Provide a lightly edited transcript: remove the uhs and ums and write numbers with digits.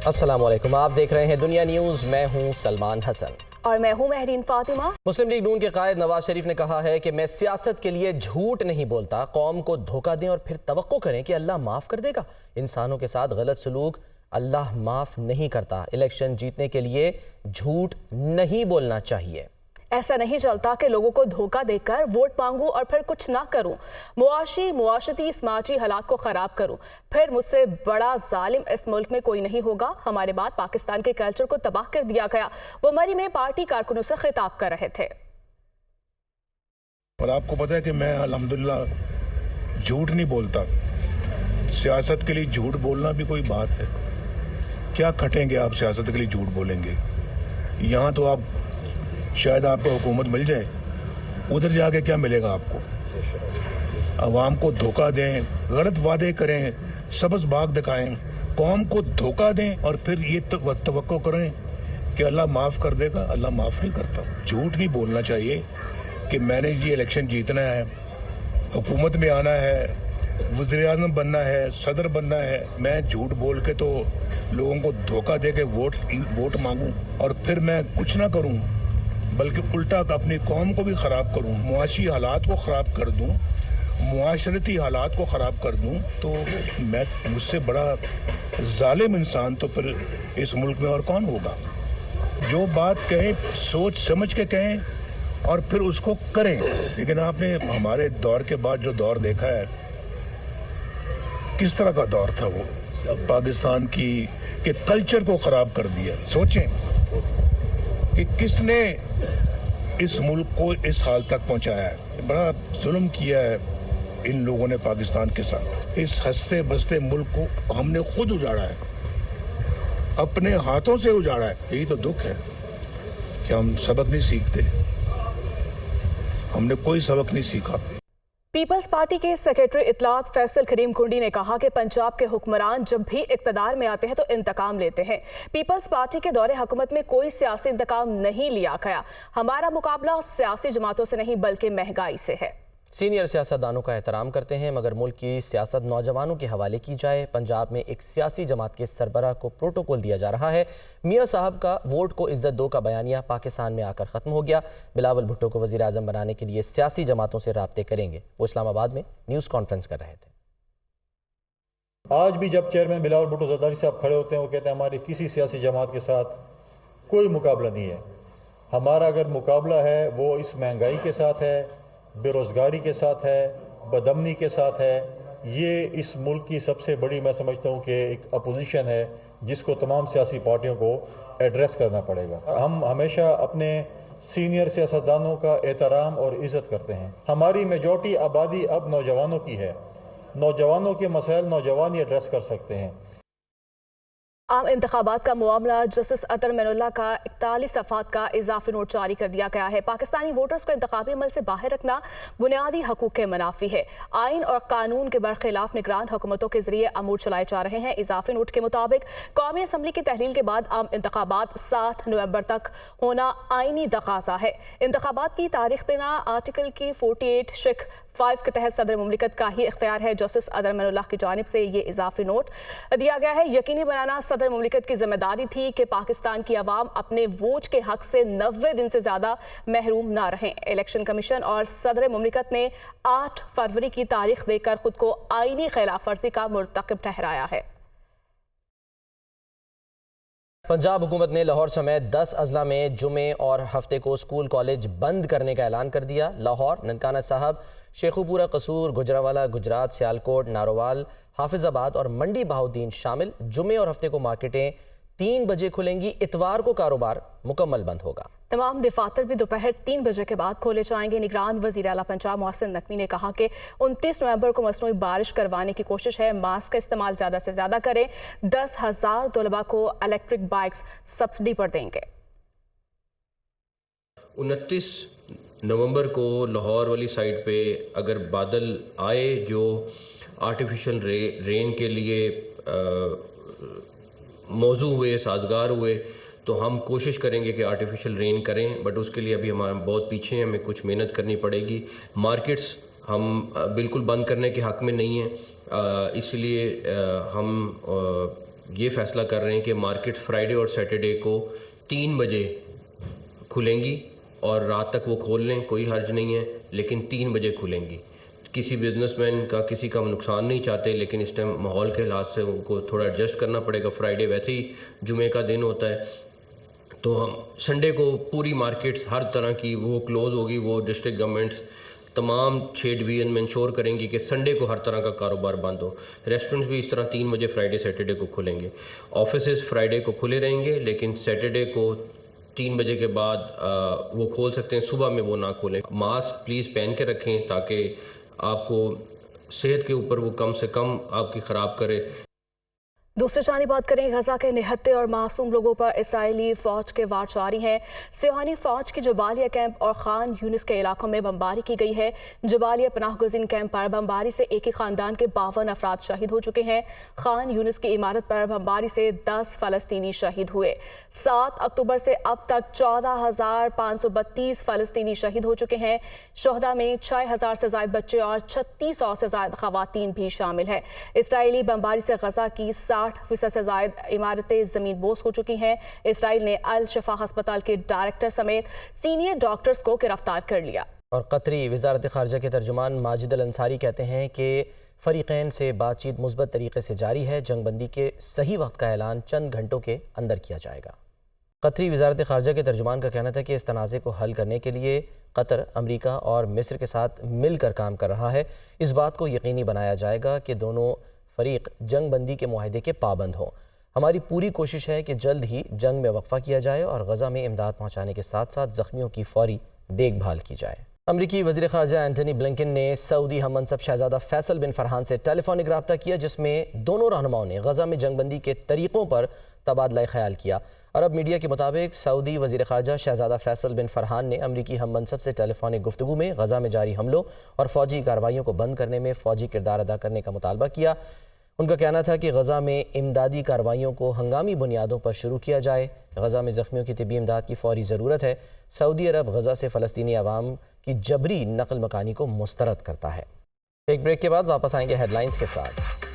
السلام علیکم، آپ دیکھ رہے ہیں دنیا نیوز، میں ہوں سلمان حسن اور میں ہوں مہرین فاطمہ۔ مسلم لیگ نون کے قائد نواز شریف نے کہا ہے کہ میں سیاست کے لیے جھوٹ نہیں بولتا، قوم کو دھوکہ دیں اور پھر توقع کریں کہ اللہ معاف کر دے گا۔ انسانوں کے ساتھ غلط سلوک اللہ معاف نہیں کرتا۔ الیکشن جیتنے کے لیے جھوٹ نہیں بولنا چاہیے۔ ایسا نہیں چلتا کہ لوگوں کو دھوکہ دے کر ووٹ مانگوں اور پھر کچھ نہ کروں، معاشرتی سماجی حالات کو خراب کروں، پھر مجھ سے بڑا ظالم اس ملک میں کوئی نہیں ہوگا۔ ہمارے بعد پاکستان کے کلچر کو تباہ کر دیا گیا۔ وہ مری میں پارٹی کارکنوں سے خطاب کر رہے تھے۔ اور آپ کو پتہ ہے کہ میں الحمدللہ جھوٹ نہیں بولتا۔ سیاست کے لیے جھوٹ بولنا بھی کوئی بات ہے؟ کیا کھٹیں گے آپ سیاست کے لیے جھوٹ بولیں گے؟ یہاں تو آپ شاید آپ کو حکومت مل جائے، ادھر جا کے کیا ملے گا آپ کو؟ عوام کو دھوکہ دیں، غلط وعدے کریں، سبز باغ دکھائیں، قوم کو دھوکہ دیں اور پھر یہ توقع کریں کہ اللہ معاف کر دے گا۔ اللہ معاف نہیں کرتا۔ جھوٹ نہیں بولنا چاہیے کہ میں نے یہ الیکشن جیتنا ہے، حکومت میں آنا ہے، وزیر اعظم بننا ہے، صدر بننا ہے۔ میں جھوٹ بول کے تو لوگوں کو دھوکہ دے کے ووٹ مانگوں اور پھر میں کچھ نہ کروں، بلکہ الٹا اپنی قوم کو بھی خراب کروں، معاشی حالات کو خراب کر دوں، معاشرتی حالات کو خراب کر دوں، تو میں مجھ سے بڑا ظالم انسان تو پھر اس ملک میں اور کون ہوگا؟ جو بات کہیں سوچ سمجھ کے کہیں اور پھر اس کو کریں۔ لیکن آپ نے ہمارے دور کے بعد جو دور دیکھا ہے، کس طرح کا دور تھا وہ؟ پاکستان کے کلچر کو خراب کر دیا۔ سوچیں کہ کس نے اس ملک کو اس حال تک پہنچایا ہے۔ بڑا ظلم کیا ہے ان لوگوں نے پاکستان کے ساتھ۔ اس ہنستے بستے ملک کو ہم نے خود اجاڑا ہے، اپنے ہاتھوں سے اجاڑا ہے۔ یہی تو دکھ ہے کہ ہم سبق نہیں سیکھتے، ہم نے کوئی سبق نہیں سیکھا۔ پیپلز پارٹی کے سیکریٹری اطلاعات فیصل کریم کنڈی نے کہا کہ پنجاب کے حکمران جب بھی اقتدار میں آتے ہیں تو انتقام لیتے ہیں۔ پیپلز پارٹی کے دور حکومت میں کوئی سیاسی انتقام نہیں لیا گیا۔ ہمارا مقابلہ سیاسی جماعتوں سے نہیں بلکہ مہنگائی سے ہے۔ سینئر سیاستدانوں کا احترام کرتے ہیں، مگر ملک کی سیاست نوجوانوں کے حوالے کی جائے۔ پنجاب میں ایک سیاسی جماعت کے سربراہ کو پروٹوکول دیا جا رہا ہے۔ میاں صاحب کا ووٹ کو عزت دو کا بیانیہ پاکستان میں آ کر ختم ہو گیا۔ بلاول بھٹو کو وزیر اعظم بنانے کے لیے سیاسی جماعتوں سے رابطے کریں گے۔ وہ اسلام آباد میں نیوز کانفرنس کر رہے تھے۔ آج بھی جب چیئرمین بلاول بھٹو زرداری صاحب کھڑے ہوتے ہیں، وہ کہتے ہیں ہماری کسی سیاسی جماعت کے ساتھ کوئی مقابلہ نہیں ہے۔ ہمارا اگر مقابلہ ہے وہ اس مہنگائی کے ساتھ ہے، بے روزگاری کے ساتھ ہے، بدامنی کے ساتھ ہے۔ یہ اس ملک کی سب سے بڑی میں سمجھتا ہوں کہ ایک اپوزیشن ہے جس کو تمام سیاسی پارٹیوں کو ایڈریس کرنا پڑے گا۔ ہم ہمیشہ اپنے سینئر سیاستدانوں کا احترام اور عزت کرتے ہیں۔ ہماری میجورٹی آبادی اب نوجوانوں کی ہے۔ نوجوانوں کے مسائل نوجوان ہی ایڈریس کر سکتے ہیں۔ عام انتخابات کا معاملہ جسٹس اطہر مین اللہ کا 41 صفحات کا اضافی نوٹ جاری کر دیا گیا ہے۔ پاکستانی ووٹرز کو انتخابی عمل سے باہر رکھنا بنیادی حقوق کے منافی ہے۔ آئین اور قانون کے برخلاف نگران حکومتوں کے ذریعے امور چلائے جا رہے ہیں۔ اضافی نوٹ کے مطابق قومی اسمبلی کی تحلیل کے بعد عام انتخابات 7 نومبر تک ہونا آئینی تقاضا ہے۔ انتخابات کی تاریخ دینا آرٹیکل کی 48(5) کے تحت صدر مملکت کا ہی اختیار ہے۔ جسٹس اطہر مین اللہ کی جانب سے یہ اضافی نوٹ دیا گیا ہے۔ یقینی بنانا صدر مملکت کی ذمہ داری تھی کہ پاکستان کی عوام اپنے ووٹ کے حق سے 90 دن سے زیادہ محروم نہ رہیں۔ الیکشن کمیشن اور صدر مملکت نے 8 فروری کی تاریخ دے کر خود کو آئینی خلاف ورزی کا مرتکب ٹھہرایا ہے۔ پنجاب حکومت نے لاہور سمیت 10 اضلاع میں جمعے اور ہفتے کو اسکول کالج بند کرنے کا اعلان کر دیا۔ لاہور، ننکانہ صاحب، شیخوپورہ قصور، گجرانوالہ گجرات، سیالکوٹ، نارووال، حافظ آباد اور منڈی بہاؤدین شامل۔ جمعے اور ہفتے کو مارکیٹیں 3 بجے کھلیں گی۔ اتوار کو کاروبار مکمل بند ہوگا۔ تمام دفاتر بھی دوپہر 3 بجے کے بعد کھولے جائیں گے۔ نگران وزیر اعلیٰ پنجاب محسن نقوی نے کہا کہ 29 نومبر کو مصنوعی بارش کروانے کی کوشش ہے۔ ماسک کا استعمال زیادہ سے زیادہ کریں۔ 10,000 طلباء کو الیکٹرک بائکس سبسڈی پر دیں گے۔ 29 نومبر کو لاہور والی سائٹ پہ اگر بادل آئے جو آرٹیفیشل رین کے لیے موضوع ہوئے، سازگار ہوئے، تو ہم کوشش کریں گے کہ آرٹیفیشل رین کریں، بٹ اس کے لیے ابھی ہمارے بہت پیچھے ہیں، ہمیں کچھ محنت کرنی پڑے گی۔ مارکیٹس ہم بالکل بند کرنے کے حق میں نہیں ہیں، اس لیے ہم یہ فیصلہ کر رہے ہیں کہ مارکیٹس فرائیڈے اور سیٹرڈے کو 3 بجے کھلیں گی اور رات تک وہ کھول لیں، کوئی حرج نہیں ہے، لیکن 3 بجے کھلیں گی۔ کسی بزنس مین کا کسی کا نقصان نہیں چاہتے، لیکن اس ٹائم ماحول کے لحاظ سے ان کو تھوڑا ایڈجسٹ کرنا پڑے گا۔ فرائیڈے ویسے ہی جمعے کا دن ہوتا ہے، تو ہم سنڈے کو پوری مارکیٹس ہر طرح کی وہ کلوز ہوگی۔ وہ ڈسٹرکٹ گورنمنٹس تمام 6 ڈویژن میں انشور کریں گی کہ سنڈے کو ہر طرح کا کاروبار بند ہو۔ ریسٹورنٹس بھی اس طرح 3 بجے فرائیڈے سیٹرڈے کو کھلیں گے۔ آفیسز فرائیڈے کو کھلے رہیں گے، لیکن سیٹرڈے کو 3 بجے کے بعد وہ کھول سکتے ہیں، صبح میں وہ نہ کھولیں۔ ماسک پلیز پہن کے رکھیں تاکہ آپ کو صحت کے اوپر وہ کم سے کم آپ کی خراب کرے۔ دوسری جانب بات کریں غزہ کے نہتے اور معصوم لوگوں پر اسرائیلی فوج کے وار جاری ہیں۔ سیاحانی فوج کی جبالیہ کیمپ اور خان یونس کے علاقوں میں بمباری کی گئی ہے۔ جبالیہ پناہ گزین کیمپ پر بمباری سے ایک ہی خاندان کے 52 افراد شہید ہو چکے ہیں۔ خان یونس کی عمارت پر بمباری سے 10 فلسطینی شہید ہوئے۔ 7 اکتوبر سے اب تک 14,532 فلسطینی شہید ہو چکے ہیں۔ شہداء میں 6,000 سے زائد بچے اور 3600 سے زائد خواتین بھی شامل ہیں۔ اسرائیلی بمباری سے غزہ کی 60% سے زائد عمارتیں زمین بوس ہو چکی ہیں۔ اسرائیل نے الشفا ہسپتال کے ڈائریکٹر سمیت سینئر ڈاکٹرز کو گرفتار کر لیا۔ اور قطری وزارت خارجہ کے ترجمان ماجد الانصاری کہتے ہیں کہ فریقین سے بات چیت مثبت طریقے سے جاری ہے، جنگ بندی کے صحیح وقت کا اعلان چند گھنٹوں کے اندر کیا جائے گا۔ قطری وزارت خارجہ کے ترجمان کا کہنا تھا کہ اس تنازع کو حل کرنے کے لیے قطر، امریکہ اور مصر کے ساتھ مل کر کام کر رہا ہے۔ اس بات کو یقینی بنایا جائے گا کہ دونوں فریق جنگ بندی کے معاہدے کے پابند ہوں۔ ہماری پوری کوشش ہے کہ جلد ہی جنگ میں وقفہ کیا جائے اور غزہ میں امداد پہنچانے کے ساتھ ساتھ زخمیوں کی فوری دیکھ بھال کی جائے۔ امریکی وزیر خارجہ اینٹنی بلنکن نے سعودی ہم منصب شہزادہ فیصل بن فرحان سے ٹیلی فونک رابطہ کیا، جس میں دونوں رہنماؤں نے غزہ میں جنگ بندی کے طریقوں پر تبادلہ خیال کیا۔ عرب میڈیا کے مطابق سعودی وزیر خارجہ شہزادہ فیصل بن فرحان نے امریکی ہم منصب سے ٹیلی فونک گفتگو میں غزہ میں جاری حملوں اور فوجی کارروائیوں کو بند کرنے میں فوجی کردار ادا کرنے کا مطالبہ کیا۔ ان کا کہنا تھا کہ غزہ میں امدادی کارروائیوں کو ہنگامی بنیادوں پر شروع کیا جائے۔ غزہ میں زخمیوں کی طبی امداد کی فوری ضرورت ہے۔ سعودی عرب غزہ سے فلسطینی عوام کی جبری نقل مکانی کو مسترد کرتا ہے۔ ایک بریک کے بعد واپس آئیں گے ہیڈ لائنز کے ساتھ۔